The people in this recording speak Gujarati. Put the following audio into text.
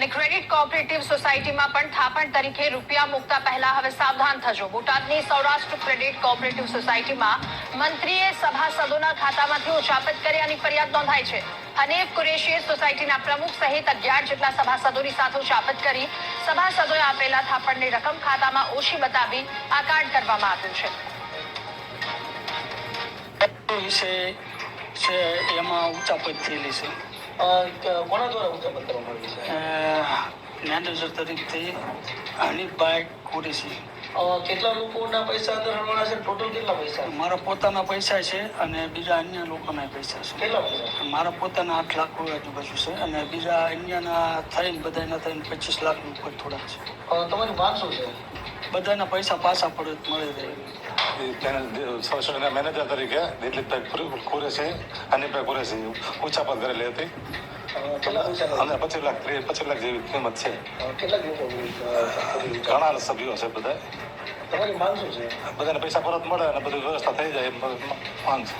અને ક્રેડિટ કોઓપરેટિવ સોસાયટીમાં પણ થાપણ તરીકે રૂપિયા મૂકતા પહેલા હવે સાવધાન થજો. બોટાદની સૌરાષ્ટ્ર ક્રેડિટ કોઓપરેટિવ સોસાયટીમાં મંત્રીએ સભાસદોના ખાતામાંથી ઉચાપત કર્યાની ફરિયાદ નોંધાઈ છે. હનીફ કુરેશીએ સોસાયટીના પ્રમુખ સહિત 11 જેટલા સભાસદોની સાથે ઉચાપત કરી સભાસદોએ આપેલા થાપણની રકમ ખાતામાં ઓછી બતાવી આ કાર્ડ કરવામાં આવ્યું છે. એમાં ઉચાપત થયેલી છે. કોના દ્વારા ઉચાપત કરવામાં આવી છે? મેનેજર તરીકેથી હનીફભાઈ કુરેશી. કેટલા લોકોના પૈસા અંદર હળવાના છે? ટોટલ કેટલા પૈસા? મારા પોતાના પૈસા છે અને બીજા અન્ય લોકોના પૈસા છે. કેટલા પૈસા? મારા પોતાના 8 લાખ આજુબાજુ છે અને બીજા અન્યના થઈને બધાના થઈને 25 લાખ ઉપર થોડા છે. તમારી માંગ શું છે? બધાના પૈસા પાછા પડે મળી રહે. સોસાયટીના મેનેજર તરીકે દિલીપભાઈ કુરેશી, હનીફભાઈ કુરેશી ઉચાપત કરેલી હતી. અને 25 લાખ જેવી કિંમત છે. ઘણા સભ્યો છે બધા. તમારી માંગ શું છે? બધાને પૈસા પરત મળે અને બધી વ્યવસ્થા થઈ જાય એમ માંગ છે.